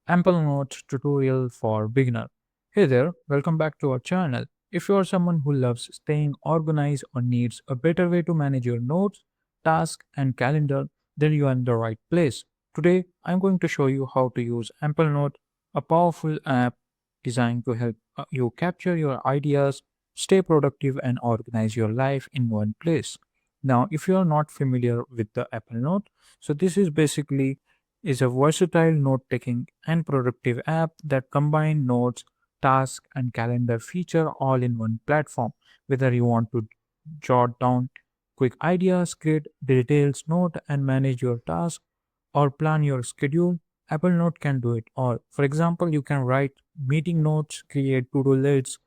Amplenote tutorial for beginner. Hey there, welcome back to our channel. If you are someone who loves staying organized or needs a better way to manage your notes, tasks, and calendar, then you are in the right place. Today, I'm going to show you how to use Amplenote, a powerful app designed to help you capture your ideas, stay productive, and organize your life in one place. Now, if you are not familiar with the Apple Note, so this is basically is a versatile note-taking and productive app that combine notes, tasks, and calendar feature all in one platform. Whether you want to jot down quick ideas, create details note, and manage your tasks, or plan your schedule, Apple Note can do it all. For example, you can write meeting notes, create to-do lists,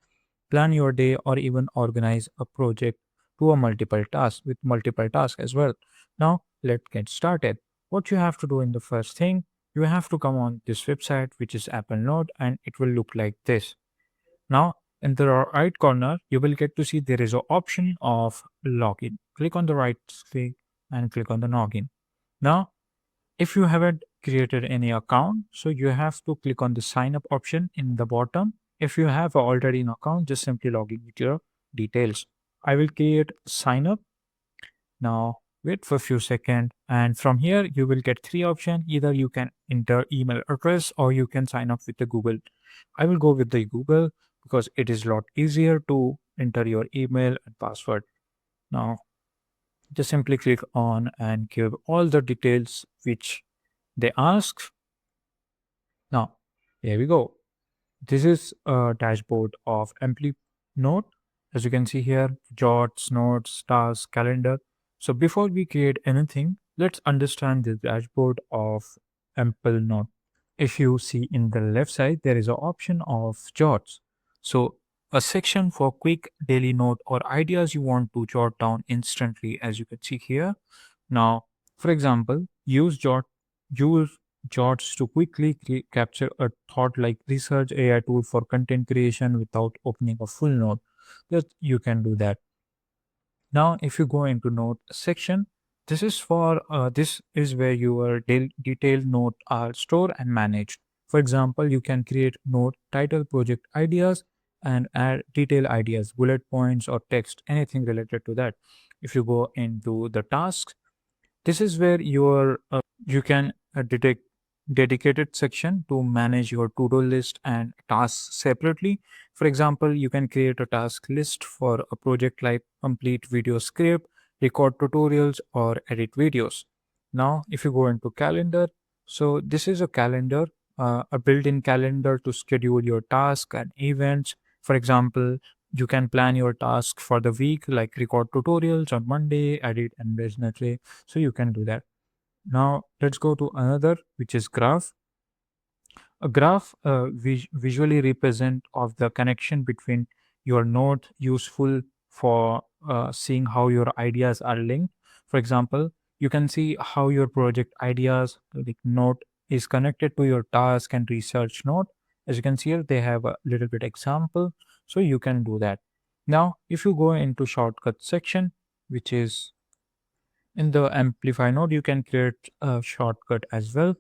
plan your day, or even organize a project to a multiple task with multiple tasks as well. Now let's get started. What you have to do in the first thing, you have to come on this website, which is Apple Note, and it will look like this. Now in the right corner you will get to see there is an option of login. Click on the right click and click on the login. Now if you haven't created any account, so you have to click on the sign up option in the bottom. If you have already an account, just simply log in with your details. I will create sign up. Now wait for a few seconds, and from here you will get three options. Either you can enter email address or you can sign up with the Google. I will go with the Google because it is a lot easier to enter your email and password. Now just simply click on and give all the details which they ask. Now, here we go. This is a dashboard of Amplenote. As you can see here, jots, notes, stars, calendar. So before we create anything, let's understand the dashboard of Amplenote. If you see in the left side, there is an option of jots. So a section for quick daily note or ideas you want to jot down instantly, as you can see here. Now, for example, use jots to quickly capture a thought like research AI tool for content creation without opening a full note. That you can do that. Now, if you go into note section, this is where your detailed note are stored and managed. For example, you can create note title, project ideas, and add detail ideas, bullet points, or text, anything related to that. If you go into the tasks, this is where you can detect dedicated section to manage your to-do list and tasks separately. For example, you can create a task list for a project like complete video script, record tutorials, or edit videos. Now, if you go into calendar, so this is a calendar, a built-in calendar to schedule your tasks and events. For example, you can plan your task for the week, like record tutorials on Monday, edit and Wednesday. So you can do that. Now let's go to another, which is graph. A graph visually represent of the connection between your node, useful for seeing how your ideas are linked. For example, you can see how your project ideas like node is connected to your task and research node. As you can see here, they have a little bit example, so you can do that. Now if you go into shortcut section, which is in the amplify node, you can create a shortcut as well.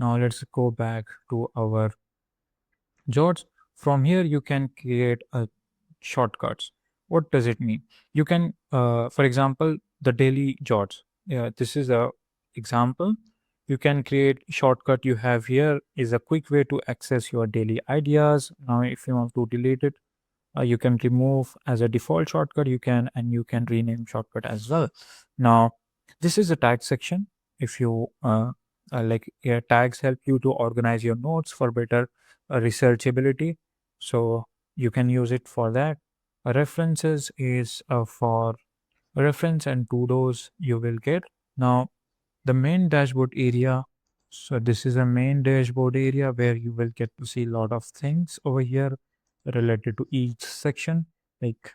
Now let's go back to our jots. From here, you can create a shortcuts. What does it mean? You can, for example, the daily jots. Yeah, this is a example. You can create shortcut you have here is a quick way to access your daily ideas. Now, if you want to delete it, you can remove as a default shortcut. You can and you can rename shortcut as well. Now, this is a tag section. If you tags help you to organize your notes for better researchability. So you can use it for that. References is for reference and to-dos you will get. Now the main dashboard area. So this is a main dashboard area where you will get to see a lot of things over here related to each section. Like,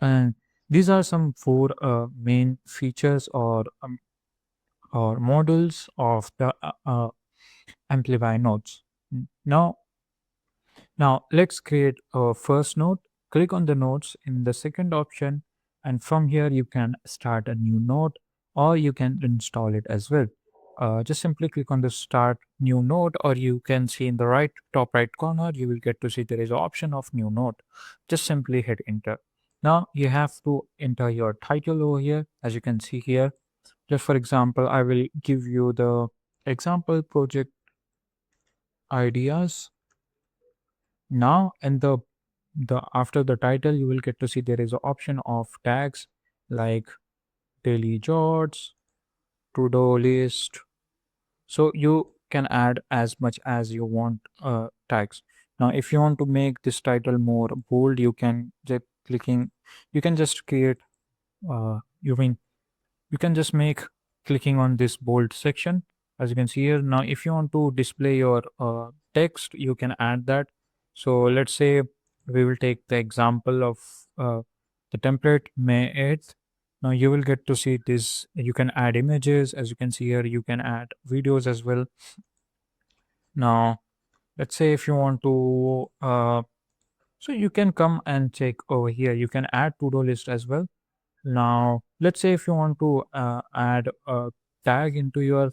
and these are some four main features or models of the amplify nodes. Now, let's create a first node. Click on the nodes in the second option, and from here you can start a new node or you can install it as well. just simply click on the start new note, or you can see in the right top right corner, you will get to see there is an option of new note. Just simply hit enter. Now you have to enter your title over here, as you can see here. Just for example, I will give you the example project ideas. Now, and the after the title, you will get to see there is an option of tags like daily jots, to-do list. So you can add as much as you want tags. Now, if you want to make this title more bold, you can just clicking. You can just create. You mean you can just make clicking on this bold section, as you can see here. Now if you want to display your text, you can add that. So let's say we will take the example of the template May 8th. Now you will get to see this. You can add images, as you can see here. You can add videos as well. Now let's say if you want to so you can come and check over here. You can add to-do list as well. Now, let's say if you want to add a tag into your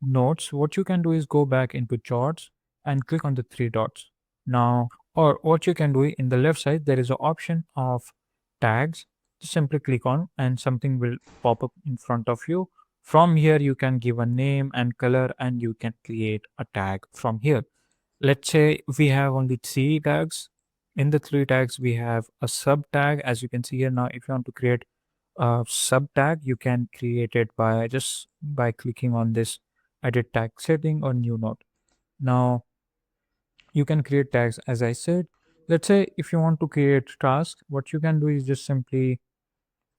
notes, what you can do is go back into charts and click on the three dots. Now, or what you can do in the left side, there is an option of tags. Just simply click on and something will pop up in front of you. From here, you can give a name and color and you can create a tag from here. Let's say we have only three tags. In the three tags, we have a sub tag, as you can see here. Now, if you want to create a sub tag, you can create it by just by clicking on this edit tag setting or new note. Now, you can create tags, as I said. Let's say if you want to create task, what you can do is just simply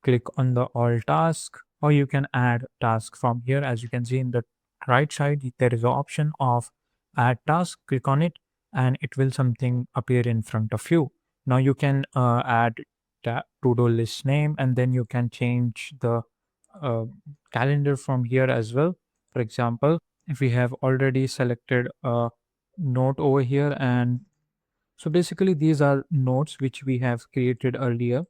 click on the all task, or you can add task from here. As you can see in the right side, there is an option of add task. Click on it and it will something appear in front of you. Now you can add to-do list name, and then you can change the uh, calendar from here as well. For example, if we have already selected a note over here, and so basically these are notes which we have created earlier.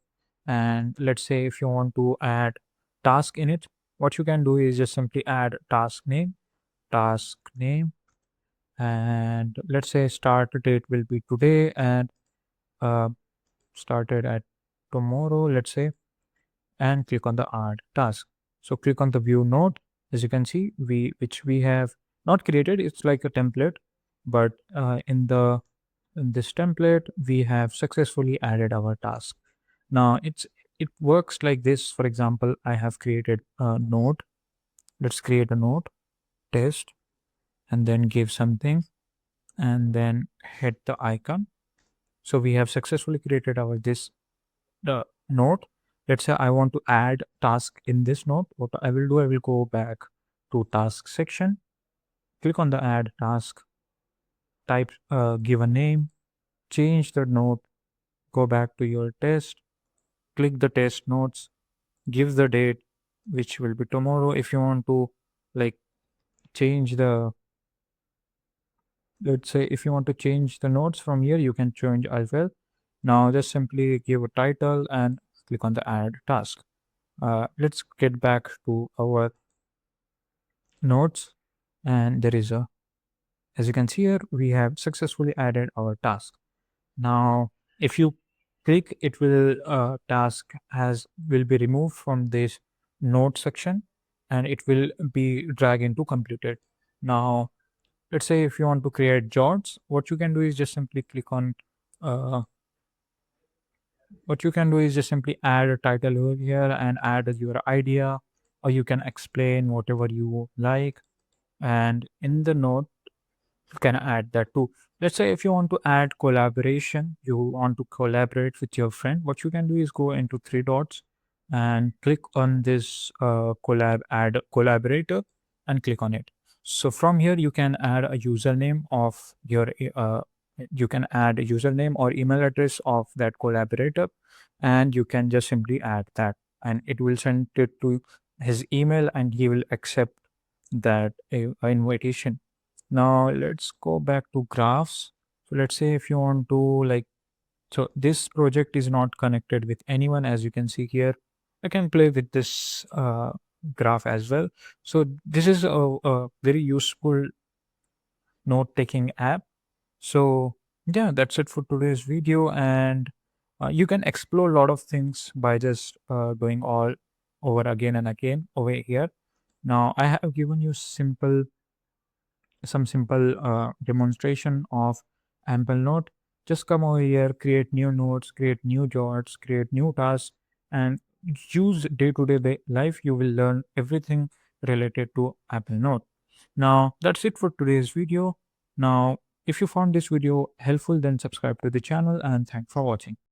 And let's say if you want to add task in it, what you can do is just simply add task name, and let's say start date will be today, and uh, started at tomorrow, let's say, and click on the add task. So click on the view note. As you can see, we have not created, it's like a template, but in this template we have successfully added our task. Now it works like this. For example, I have created a note. Let's create a note, test, and then give something, and then hit the icon. So we have successfully created our this the note. Let's say I want to add task in this note. What I will do, I will go back to task section, click on the add task, type give a name, change the note, go back to your test, click the test notes, give the date, which will be tomorrow. If you want to like change the, let's say if you want to change the notes from here, you can change as well. Now just simply give a title and click on the add task. Let's get back to our notes, and there is a, as you can see here, we have successfully added our task. Now if you click, it will task has will be removed from this note section, and it will be dragged into completed. Now let's say if you want to create jots, what you can do is just simply click on uh, what you can do is just simply add a title over here and add your idea, or you can explain whatever you like, and in the note you can add that too. Let's say if you want to add collaboration, you want to collaborate with your friend, what you can do is go into three dots and click on this add collaborator, and click on it. So from here you can add a username of your you can add a username or email address of that collaborator, and you can just simply add that, and it will send it to his email and he will accept that invitation. Now let's go back to graphs. So let's say if you want to like, so this project is not connected with anyone, as you can see here. I can play with this graph as well. So this is a very useful note taking app. So yeah, that's it for today's video, and you can explore a lot of things by just going all over again and again over here. Now I have given you some simple demonstration of Amplenote. Just come over here, create new notes, create new jobs, create new tasks, and use day-to-day life. You will learn everything related to Amplenote. Now, that's it for today's video. Now, if you found this video helpful, then subscribe to the channel and thanks for watching.